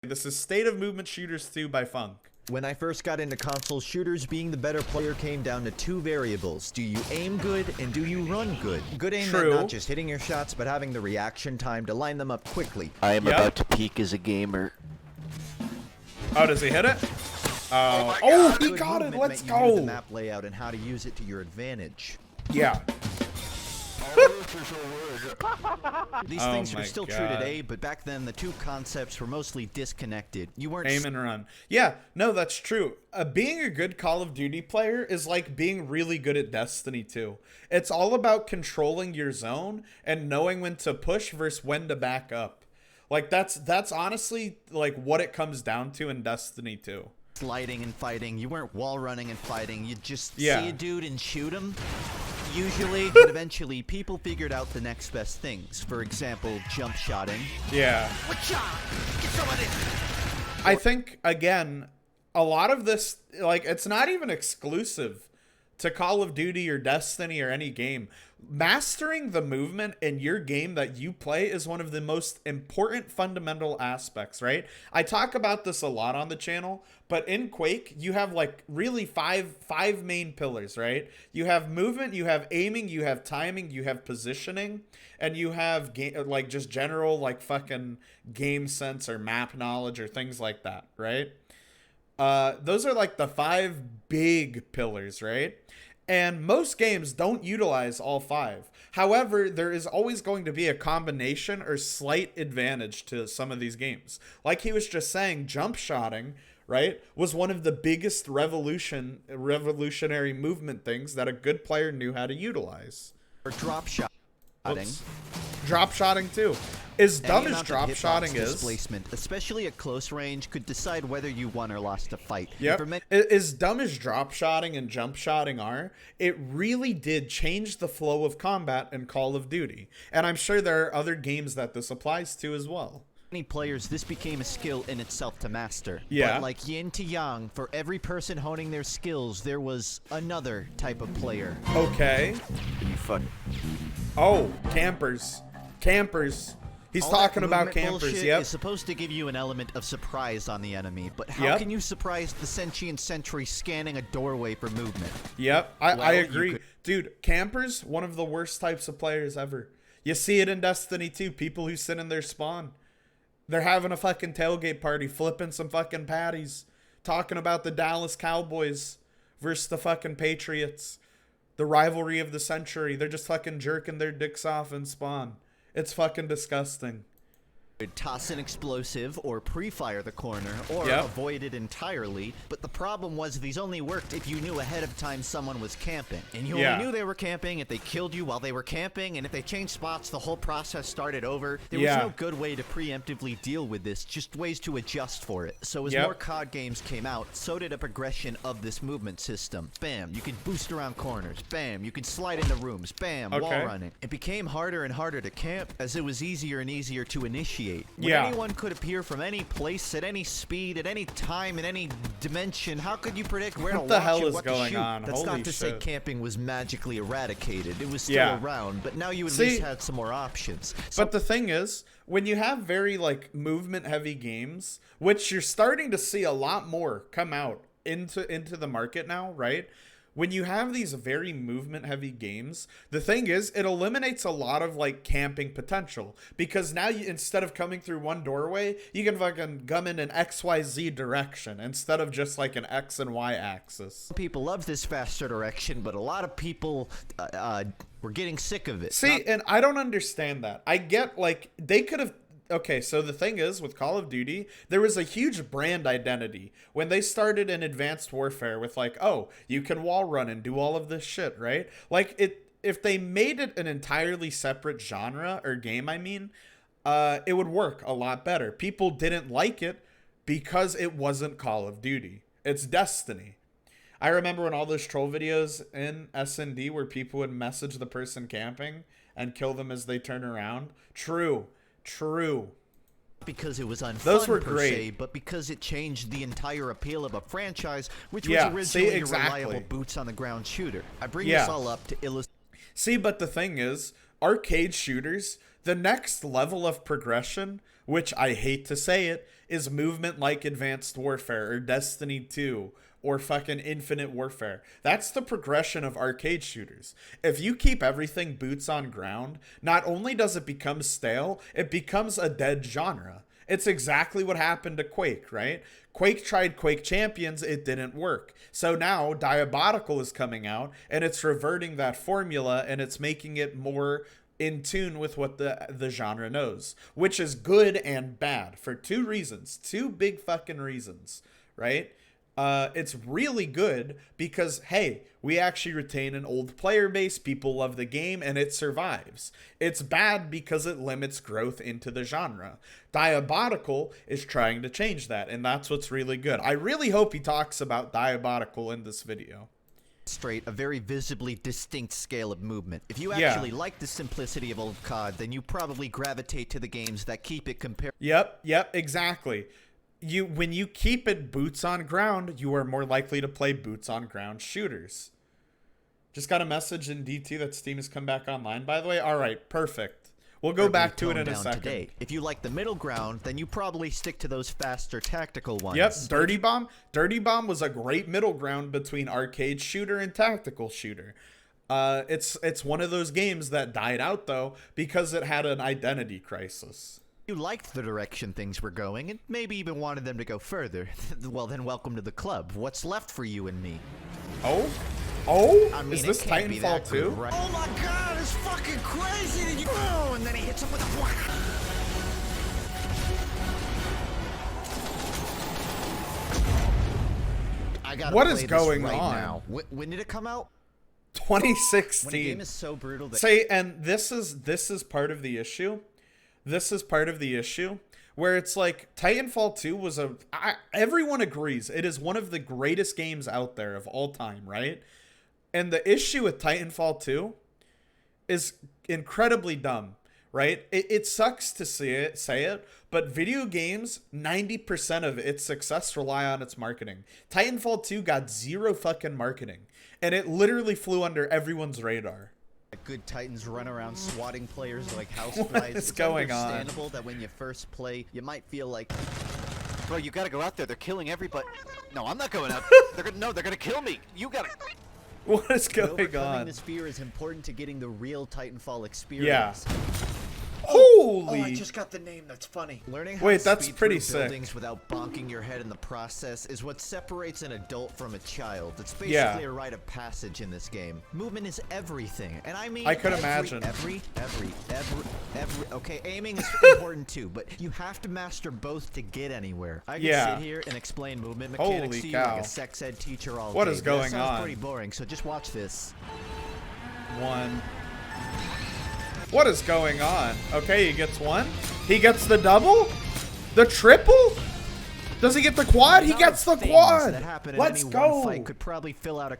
This is State of Movement Shooters 2 by FUNKe. When I first got into console shooters, being the better player came down to two variables. Do you aim good and do you run good? Good aim meant not just hitting your shots, but having the reaction time to line them up quickly. I am about to peak as a gamer. Oh, does he hit it? Oh, he got it. Let's go. You knew the map layout and how to use it to your advantage. Yeah. These things are still true today, but back then the two concepts were mostly disconnected. You weren't aim and run. Yeah, no, that's true. Being a good Call of Duty player is like being really good at Destiny 2. It's all about controlling your zone and knowing when to push versus when to back up. Like that's honestly like what it comes down to in Destiny 2. Sliding and fighting. You weren't wall running and fighting. You just see a dude and shoot him. Usually, but eventually, people figured out the next best things. For example, jump shotting. Yeah. I think, again, a lot of this, like, it's not even exclusive to Call of Duty or Destiny or any game. Mastering the movement in your game that you play is one of the most important fundamental aspects, right? I talk about this a lot on the channel, but in Quake, you have like really five main pillars, right? You have movement, you have aiming, you have timing, you have positioning, and you have like just general like fucking game sense or map knowledge or things like that, right? Those are like the 5 big pillars, right? And most games don't utilize all 5. However, there is always going to be a combination or slight advantage to some of these games. Like he was just saying, jump shotting, right, was one of the biggest revolutionary movement things that a good player knew how to utilize. Or drop shotting. Drop shotting too. As dumb as drop shotting is, displacement, especially at close range, could decide whether you won or lost a fight. Yep. As dumb as drop shotting and jump shotting are, it really did change the flow of combat in Call of Duty. And I'm sure there are other games that this applies to as well. Many players, this became a skill in itself to master. Yeah. But like yin to yang, for every person honing their skills, there was another type of player. Okay. You fuck. Oh, campers. Campers. He's talking about campers, yep. Is supposed to give you an element of surprise on the enemy, but how can you surprise the sentient sentry scanning a doorway for movement? Yep, I agree. Dude, campers, one of the worst types of players ever. You see it in Destiny 2, people who sit in their spawn. They're having a fucking tailgate party, flipping some fucking patties, talking about the Dallas Cowboys versus the fucking Patriots. The rivalry of the century. They're just fucking jerking their dicks off in spawn. It's fucking disgusting. Toss an explosive or pre-fire the corner or avoid it entirely, but the problem was these only worked if you knew ahead of time someone was camping, and you only knew they were camping if they killed you while they were camping, and if they changed spots the whole process started over. There was no good way to preemptively deal with this, just ways to adjust for it. So as more COD games came out, so did a progression of this movement system. Bam, you could boost around corners. Bam, you could slide into rooms. Bam, wall running. It became harder and harder to camp as it was easier and easier to initiate. When anyone could appear from any place, at any speed, at any time, in any dimension, how could you predict where to watch and what to shoot? That's not to say camping was magically eradicated. It was still around, but now you at least had some more options. But the thing is, when you have very like movement-heavy games, which you're starting to see a lot more come out into the market now, right? When you have these very movement-heavy games, the thing is, it eliminates a lot of, like, camping potential. Because now, instead of coming through one doorway, you can fucking come in an XYZ direction instead of just, like, an X and Y axis. People love this faster direction, but a lot of people were getting sick of it. See, and I don't understand that. I get, like, they could have... Okay, so the thing is, with Call of Duty, there was a huge brand identity when they started in Advanced Warfare with like, oh, you can wall run and do all of this shit, right? Like, if they made it an entirely separate genre, or game, I mean, it would work a lot better. People didn't like it because it wasn't Call of Duty. It's Destiny. I remember when all those troll videos in S&D where people would message the person camping and kill them as they turn around. True. Because it was unfun Those were per great. se, but because it changed the entire appeal of a franchise, which was originally a reliable boots-on-the-ground shooter. I bring this all up to illustrate... See, but the thing is, arcade shooters, the next level of progression which I hate to say it, is movement like Advanced Warfare or Destiny 2 or fucking Infinite Warfare. That's the progression of arcade shooters. If you keep everything boots on ground, not only does it become stale, it becomes a dead genre. It's exactly what happened to Quake, right? Quake tried Quake Champions, it didn't work. So now Diabolical is coming out and it's reverting that formula and it's making it more in tune with what the genre knows, which is good and bad for two reasons, two big fucking reasons, right? It's really good because, hey, we actually retain an old player base, people love the game, and it survives. It's bad because it limits growth into the genre. Diabolical is trying to change that, and that's what's really good. I really hope he talks about Diabolical in this video. A very visibly distinct scale of movement. If you actually like the simplicity of old COD, then you probably gravitate to the games that keep it compared. Yep, exactly. When you keep it boots on ground, you are more likely to play boots on ground shooters. Just got a message in DT that Steam has come back online, by the way. All right, perfect. We'll go back to it in a second. Today. If you like the middle ground, then you probably stick to those faster tactical ones. Yep, Dirty Bomb. Dirty Bomb was a great middle ground between arcade shooter and tactical shooter. It's one of those games that died out, though, because it had an identity crisis. You liked the direction things were going and maybe even wanted them to go further. Well, then welcome to the club. What's left for you and me? Oh, I mean, is this Titanfall 2? Right? Oh my god, it's fucking crazy! Oh, and then he hits him with a... What is going on? Now. When did it come out? 2016. When a game is so brutal that... And this is part of the issue. This is part of the issue where it's like Titanfall 2 was everyone agrees it is one of the greatest games out there of all time, right? And the issue with Titanfall 2 is incredibly dumb, right? It sucks to say it, but video games, 90% of its success rely on its marketing. Titanfall 2 got zero fucking marketing, and it literally flew under everyone's radar. Good Titans run around swatting players like houseflies. What is going on? It's understandable that when you first play, you might feel like, bro, you gotta go out there. They're killing everybody. No, I'm not going out. They're gonna kill me. You gotta. What is going on? Overcoming this fear is important to getting the real Titanfall experience. Yeah. Holy! Oh, I just got the name. That's funny. Learning how Wait, to that's speed pretty through sick. buildings without bonking your head in the process is what separates an adult from a child. It's basically a rite of passage in this game.Movement is everything, and I mean, I could imagine. Every. Okay, aiming is important too, but you have to master both to get anywhere. I can sit here and explain movement mechanics Holy to you cow. like a sex ed teacher all day. What is going that sounds on? pretty boring, so just watch this. What is going on? Okay, he gets one. He gets the double? The triple? Does he get the quad? He gets the quad. Let's go. Fight could probably fill out a...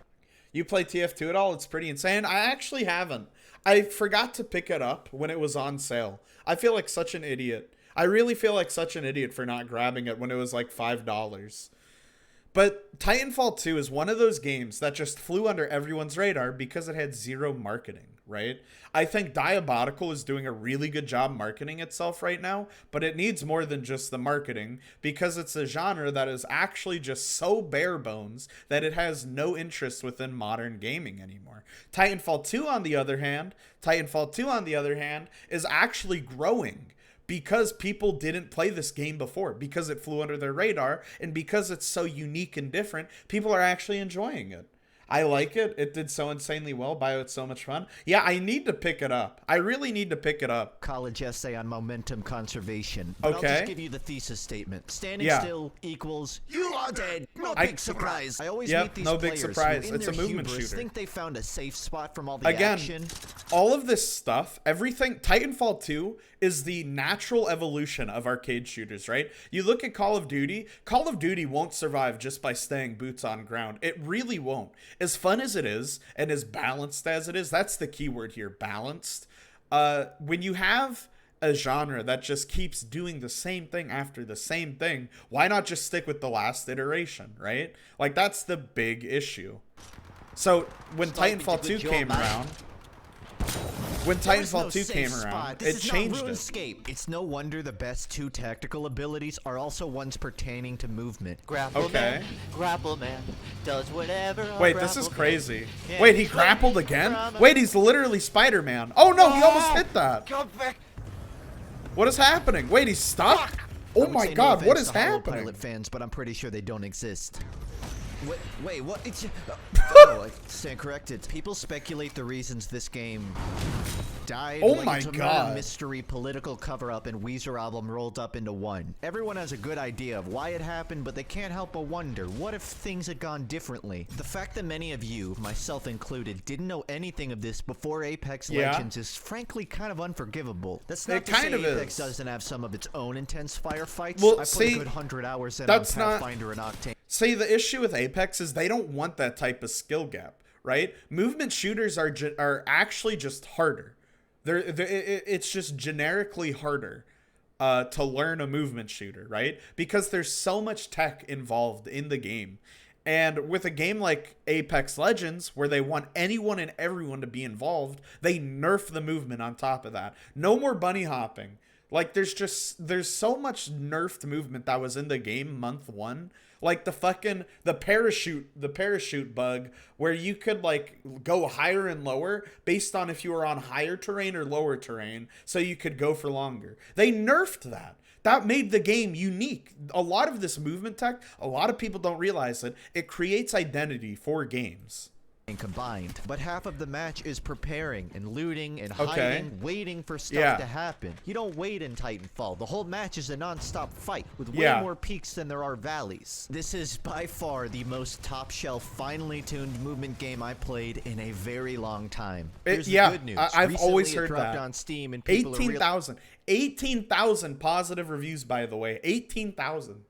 You play TF2 at all? It's pretty insane. I actually haven't. I forgot to pick it up when it was on sale. I feel like such an idiot. I really feel like such an idiot for not grabbing it when it was like $5. But Titanfall 2 is one of those games that just flew under everyone's radar because it had zero marketing, right? I think Diabolical is doing a really good job marketing itself right now, but it needs more than just the marketing because it's a genre that is actually just so bare bones that it has no interest within modern gaming anymore. Titanfall 2, on the other hand, is actually growing. Because people didn't play this game before, because it flew under their radar, and because it's so unique and different, people are actually enjoying it. I like it. It did so insanely well. Bio, it's so much fun. Yeah, I need to pick it up. I really need to pick it up. College essay on momentum conservation. But I'll just give you the thesis statement. Standing still equals you are dead. No big surprise. I always meet these players who, in their hubris, think they found a safe spot from all the action. All of this stuff, everything, Titanfall 2 is the natural evolution of arcade shooters, right? You look at Call of Duty won't survive just by staying boots on ground. It really won't. As fun as it is, and as balanced as it is, that's the key word here, balanced. When you have a genre that just keeps doing the same thing after the same thing, why not just stick with the last iteration, right? Like, that's the big issue. So, when Titanfall 2 came around... when Titanfall 2 came around. It changed it. It's no wonder the best 2 tactical abilities are also ones pertaining to movement. Grapple man, grapple man, does whatever. Wait, this is crazy. Wait, he grappled again? Wait, he's literally Spider-Man. Oh no, he almost hit that. Come back. What is happening? Wait, he's stuck? Oh my god, what is happening? Pilot fans, but I'm pretty sure they don't exist. Wait, what? Oh, I stand corrected. People speculate the reasons this game died. Oh my god. Mystery, political cover-up, and Weezer album rolled up into one. Everyone has a good idea of why it happened, but they can't help but wonder, what if things had gone differently? The fact that many of you, myself included, didn't know anything of this before Apex Legends is frankly kind of unforgivable. That's not to say Apex doesn't have some of its own intense firefights. Well, I put a good 100 hours in on Pathfinder and Octane. See, the issue with Apex is they don't want that type of skill gap, right? Movement shooters are actually just harder. It's just generically harder to learn a movement shooter, right? Because there's so much tech involved in the game. And with a game like Apex Legends, where they want anyone and everyone to be involved, they nerf the movement on top of that. No more bunny hopping. Like, there's so much nerfed movement that was in the game month 1. Like the parachute bug, where you could like go higher and lower based on if you were on higher terrain or lower terrain, so you could go for longer. They nerfed that. That made the game unique. A lot of this movement tech, a lot of people don't realize it. It creates identity for games. Combined, but half of the match is preparing and looting and hiding, waiting for stuff to happen. You don't wait in Titanfall. The whole match is a non-stop fight with way more peaks than there are valleys. This is by far the most top-shelf, finely tuned movement game I played in a very long time. Here's the good news. I've always heard dropped that. On Steam and 18,000 positive reviews, by the way. 18,000.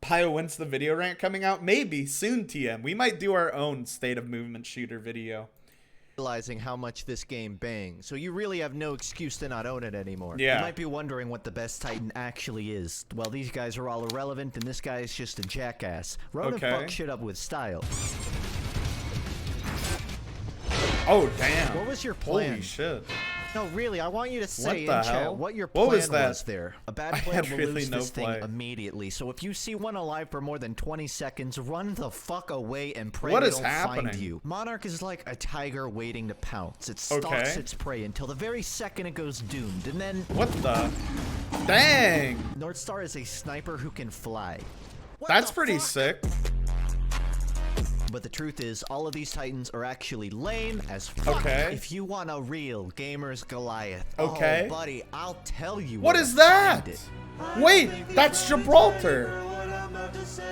Pio, when's the video rant coming out? Maybe soon, TM. We might do our own State of Movement shooter video. Realizing how much this game bangs, so you really have no excuse to not own it anymore. Yeah. You might be wondering what the best Titan actually is. Well, these guys are all irrelevant, and this guy is just a jackass. Ronan fucks shit up with style. Oh, damn. What was your plan? Holy shit. No, really, I want you to say in hell? chat what your plan was that? there. A bad player will lose this thing immediately, so if you see one alive for more than 20 seconds, run the fuck away and pray they don't find you. Monarch is like a tiger waiting to pounce. It stalks its prey until the very second it goes doomed, and then... What the? Dang! North Star is a sniper who can fly. That's pretty sick. But the truth is, all of these Titans are actually lame as fuck. If you want a real gamer's Goliath, oh, buddy, I'll tell you. What is that? Wait, that's Gibraltar.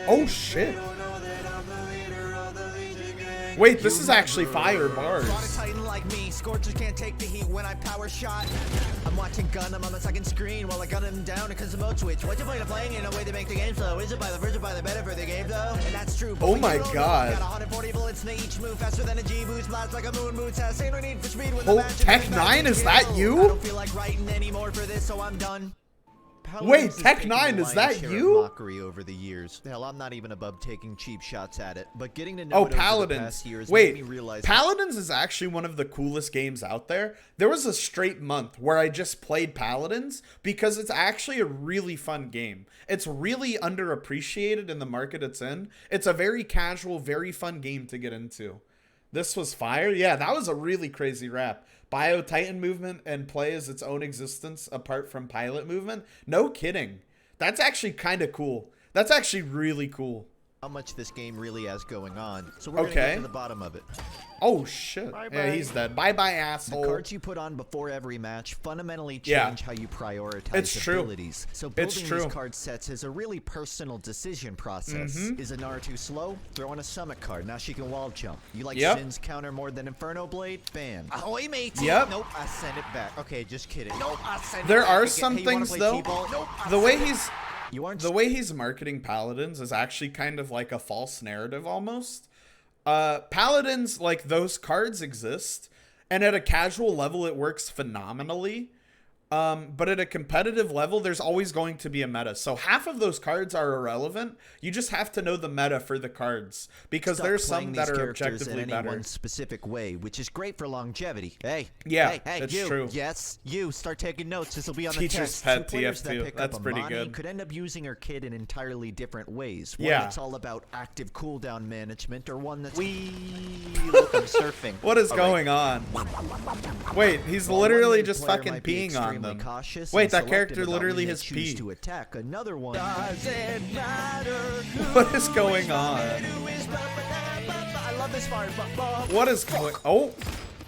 Oh, shit. Wait, this is actually fire bars. Titan like me, Scorchers can't take the heat when I power shot. I'm watching Gundam on the second screen while I gun him down because the mode switch. What's the point of playing in a way to make the game slow? Is it by the verge or by the better for the game though? And that's true. Oh my god. Got 140 bullets in each move faster than a G boost, blast like a moon boots. Has no need for speed with the Tech 9, is that you? I don't feel like writing anymore for this, so I'm done. Wait, Tech 9, is that you? Mockery over the years. Hell, I'm not even above taking cheap shots at it, but getting to know it over the past years made me realize. Paladins is actually one of the coolest games out there. There was a straight month where I just played Paladins because it's actually a really fun game. It's really underappreciated in the market it's in. It's a very casual, very fun game to get into. This was fire. Yeah, that was a really crazy rap. Bio Titan movement and play as its own existence apart from pilot movement. No kidding. That's actually kind of cool. That's actually really cool. How much this game really has going on. So we're gonna get to the bottom of it. Oh shit. Yeah, he's dead. Bye-bye, asshole. The cards you put on before every match fundamentally change how you prioritize abilities. So building these card sets is a really personal decision process. Is a Naruto slow? Throw in a summit card. Now she can wall jump. You like Sin's counter more than Inferno Blade? Bam. Ahoy, mate. Nope, I send it back. Okay, just kidding. Nope, I send it back. There are some things though. Nope, the way he's marketing Paladins is actually kind of like a false narrative almost. Paladins, like, those cards exist, and at a casual level it works phenomenally. But at a competitive level, there's always going to be a meta. So half of those cards are irrelevant. You just have to know the meta for the cards, because there's some that are objectively better. One specific way, which is great for longevity. Hey, yeah, hey, that's you. true. Yes, you start taking notes. This will be on the Teacher's test. pet Two players that TF2. pick That's up pretty Amani good. could end up using her kid in entirely different ways. One Yeah. that's all about active cooldown management, or one that's Look, I'm surfing. What is going on? Wait, he's literally just fucking peeing on them. Wait, that character literally has pee. To attack another one. What is going on? I love this part. What is going? Oh.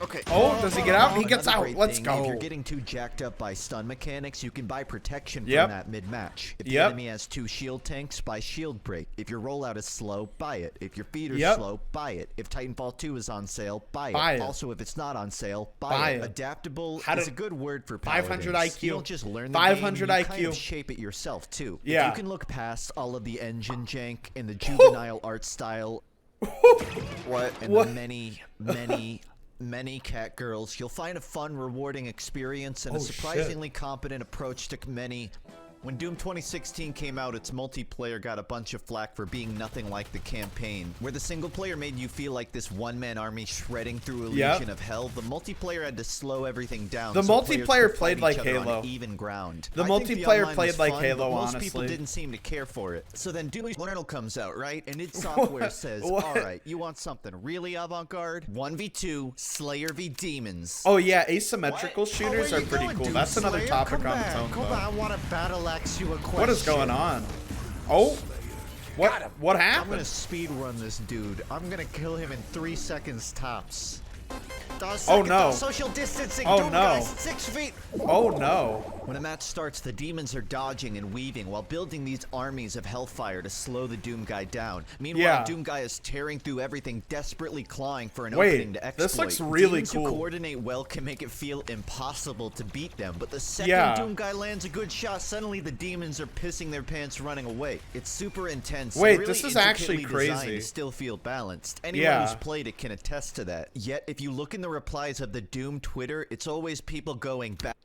Okay. Oh, does he get out? He gets Another out. great Let's thing, go. If you're getting too jacked up by stun mechanics, you can buy protection from Yep. that mid-match. If the Yep. enemy has 2 shield tanks, buy shield break. If your rollout is slow, buy it. If your feed are Yep. slow, buy it. If Titanfall 2 is on sale, buy it. Buy it. Also, if it's not on sale, Buy buy it. it. Adaptable How is to- a good word for 500 Paladins. IQ. You don't just learn the 500 game, you kind IQ. of shape it yourself too. Yeah. If you can look past all of the engine jank and the juvenile art style What? and What? the many cat girls, you'll find a fun, rewarding experience and a Oh, shit. surprisingly competent approach to many. When Doom 2016 came out, its multiplayer got a bunch of flack for being nothing like the campaign. Where the single player made you feel like this one-man army shredding through a Yep. legion of hell, the multiplayer had to slow everything down. The so players multiplayer could played fight like each other Halo. on even ground. The I think multiplayer online played was like fun, Halo, but most people honestly. didn't seem to care for it. So then Doom Eternal comes out, right? And id Software says, What? alright, you want something really avant-garde? 1v2, Slayer v Demons. Oh yeah, asymmetrical shooters where are you pretty going, cool. Doom That's another Slayer? topic Come on back, its own. Come though. on, I want to battle axe you a question. What is going on? Oh, what I'm happened? gonna speed run this dude. I'm gonna kill him in 3 seconds tops. Oh, no. Social distancing. Oh, Doom no. guys, 6 feet. Oh no. When a match starts, the demons are dodging and weaving while building these armies of hellfire to slow the Doom guy down. Meanwhile, Yeah. Doom guy is tearing through everything, desperately clawing for an Wait, opening to exploit. this looks really Demons cool. who coordinate well can make it feel impossible to beat them, but the second Yeah. Doom guy lands a good shot, suddenly the demons are pissing their pants running away. It's super intense. Wait, and really this is actually intricately designed crazy. to still feel balanced. Anyone Yeah. who's played it can attest to that. Yet, if you look in the replies of the Doom Twitter, it's always people going back.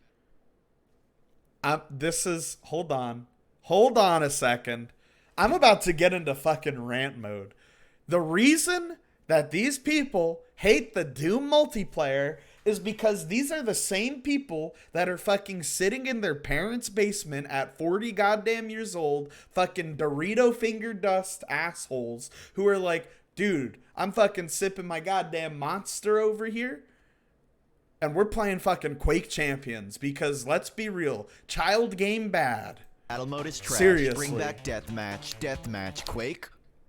This is, hold on a second. I'm about to get into fucking rant mode. The reason that these people hate the Doom multiplayer is because these are the same people that are fucking sitting in their parents' basement at 40 goddamn years old, fucking Dorito finger dust assholes who are like, dude, I'm fucking sipping my goddamn Monster over here, and we're playing fucking Quake Champions because, let's be real, child game bad. Battle mode is trash. Seriously. Bring back deathmatch, Quake.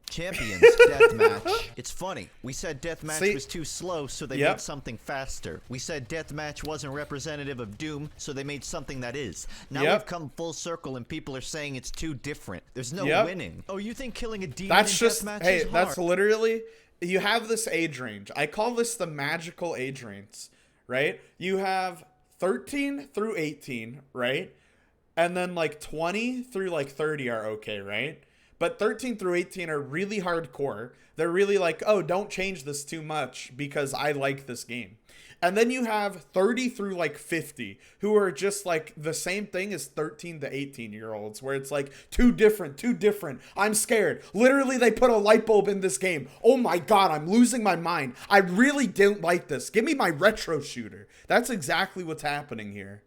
Champions, deathmatch. It's funny. We said deathmatch See? was too slow, so they Yep. made something faster. We said deathmatch wasn't representative of Doom, so they made something that is. Now Yep. we've come full circle, and people are saying it's too different. There's no Yep. winning. Oh, you think killing a demon That's in just, deathmatch hey, is hard? that's literally, you have this age range. I call this the magical age range, right? You have 13 through 18, right? And then like 20 through like 30 are okay, right? But 13 through 18 are really hardcore. They're really like, oh, don't change this too much because I like this game. And then you have 30 through like 50 who are just like the same thing as 13 to 18-year-olds, where it's like too different. I'm scared. Literally, they put a light bulb in this game. Oh my God, I'm losing my mind. I really don't like this. Give me my retro shooter. That's exactly what's happening here.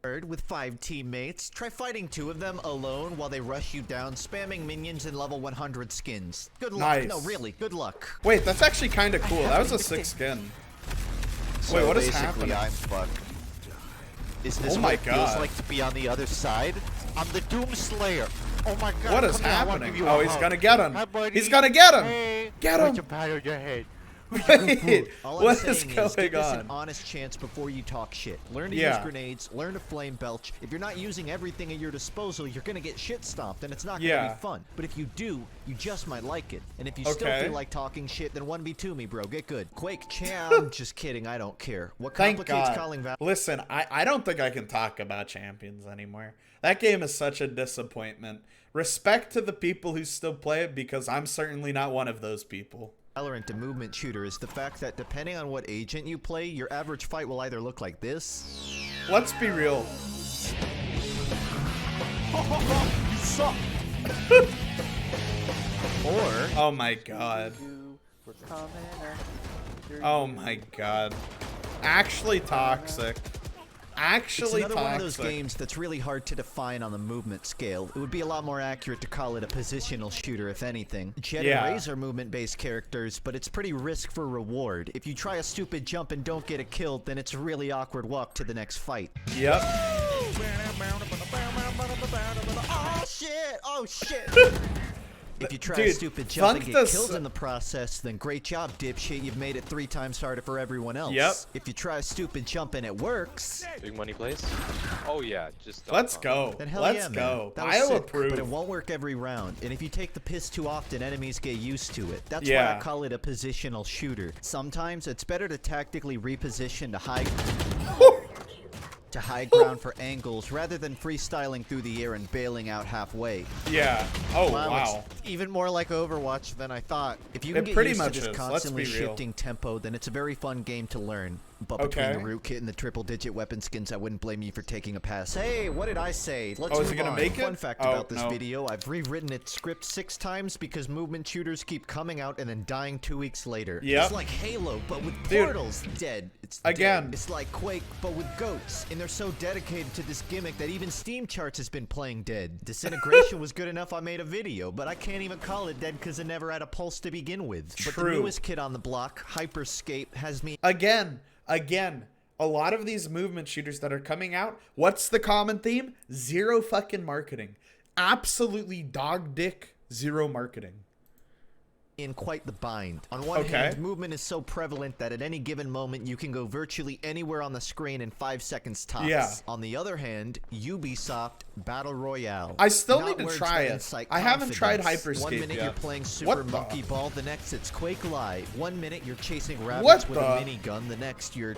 With 5 teammates, try fighting 2 of them alone while they rush you down, spamming minions in level 100 skins. Good luck. Nice. No, really, good luck. Wait, that's actually kind of cool. That was a sick skin. So Wait, what is basically, happening? I'm fucked. Is this Oh what my it feels God. like to be on the other side? I'm the Doom Slayer. Oh my God. What is come here, I wanna happening? give you a Oh, he's hug. gonna get him. Hi, buddy. He's gonna get him. Hey, Get put him. your pat on your head. Wait, All I'm what saying is is, give going this an on? honest chance before you talk shit. Learn to Yeah. use grenades, learn to flame belch. If you're not using everything at your disposal, you're gonna get shit stomped, and it's not gonna Yeah. be fun. But if you do, you just might like it. And if you still Okay. feel like talking shit, then 1v2 me, bro. Get good. Quake champ. Just kidding. I don't care. What Thank complicates God. calling Val? Listen, I don't think I can talk about Champions anymore. That game is such a disappointment. Respect to the people who still play it, because I'm certainly not one of those people. Valorant to movement shooter is the fact that depending on what agent you play, your average fight will either look like this Let's be real. You suck. Or Oh my god. Oh my god. Actually toxic. Actually it's another toxic. one of those games that's really hard to define on the movement scale. It would be a lot more accurate to call it a positional shooter, if anything. Jet and Raze are movement-based characters, but it's pretty risk for reward. If you try a stupid jump and don't get it killed, then it's a really awkward walk to the next fight. Yep. Oh shit! Oh shit! If you try Dude, a stupid jump and FUNKe get killed in the process, then great job, dipshit. You've made it 3 times harder for everyone else. Yep. If you try a stupid jump and it works, Big money plays. Oh yeah, just Let's go. then hell Let's yeah, man. go. That was I'll sick, approve. but it won't work every round. And if you take the piss too often, enemies get used to it. That's why Yeah. I call it a positional shooter. Sometimes it's better to tactically reposition to high ground for angles rather than freestyling through the air and bailing out halfway. Yeah. Oh, wow. It's even more like Overwatch than I thought. If you can It get pretty used much to this is. Let's constantly be real. shifting tempo, then it's a very fun game to learn. But between Okay. the root kit and the triple-digit weapon skins, I wouldn't blame you for taking a pass. Hey, what did I say? Let's Oh, is move it gonna on. make it? Fun fact Oh, about this no. video, I've rewritten its script 6 times because movement shooters keep coming out and then dying 2 weeks later. Yep. It's like Halo, but with Dude. portals. Dead. It's Again. dead. It's like Quake, but with goats. And they're so dedicated to this gimmick that even Steam charts has been playing dead. Disintegration was good enough I made a video, but I can't even call it dead because it never had a pulse to begin with. But the True. newest kid on the block, Hyperscape, has me Again, a lot of these movement shooters that are coming out, what's the common theme? Zero fucking marketing. Absolutely dog dick zero marketing. in quite the bind. On one hand, movement is so prevalent that at any given moment you can go virtually anywhere on the screen in 5 seconds tops. Yeah. On the other hand, Ubisoft Battle Royale. I still Not need to words try that it. incite I haven't tried confidence. Hyperscape 1 minute yet. you're playing Super What the- Monkey Ball, the next it's Quake Live. 1 minute you're chasing rabbits What with the- a minigun, the next you're...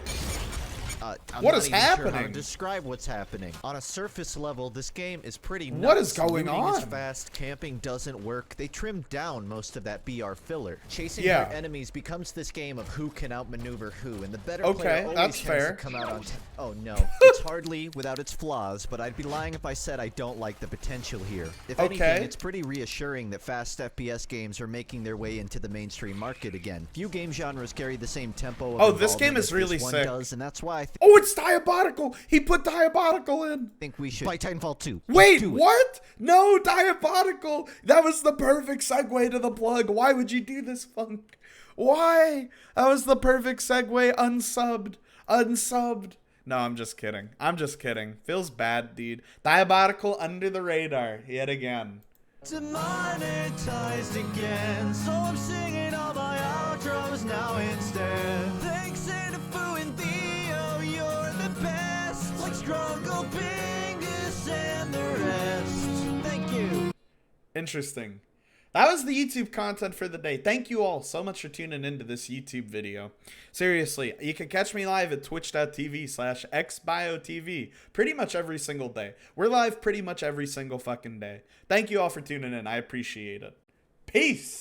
I'm What not is even sure how to happening? describe what's happening. On a surface level, this game is pretty nuts. What is going Looting is on? fast, camping doesn't work. They trimmed down most of that BR filler. Chasing Yeah. your enemies becomes this game of who can outmaneuver who, and the better Okay, player always that's tends fair. to come out on top. Oh no, it's hardly without its flaws, but I'd be lying if I said I don't like the potential here. If Okay. anything, it's pretty reassuring that fast FPS games are making their way into the mainstream market again. Few game genres carry the same tempo of Oh, this game involvement is as really this one sick. does, and that's why I Oh, it's Diabolical. He put Diabolical in. think we should play Titanfall 2. Wait, Do it. what? No, Diabolical. That was the perfect segue to the plug. Why would you do this, Funk? Why? That was the perfect segue. Unsubbed. Unsubbed. No, I'm just kidding. I'm just kidding. Feels bad, dude. Diabolical under the radar yet again. Demonetized again, so I'm singing all my outros now instead. Thanks to Fu and Theo, you're the best. Like Struggle, Bingus, and the rest. Thank you. Interesting. That was the YouTube content for the day. Thank you all so much for tuning into this YouTube video. Seriously, you can catch me live at twitch.tv/xBioTV pretty much every single day. We're live pretty much every single fucking day. Thank you all for tuning in. I appreciate it. Peace.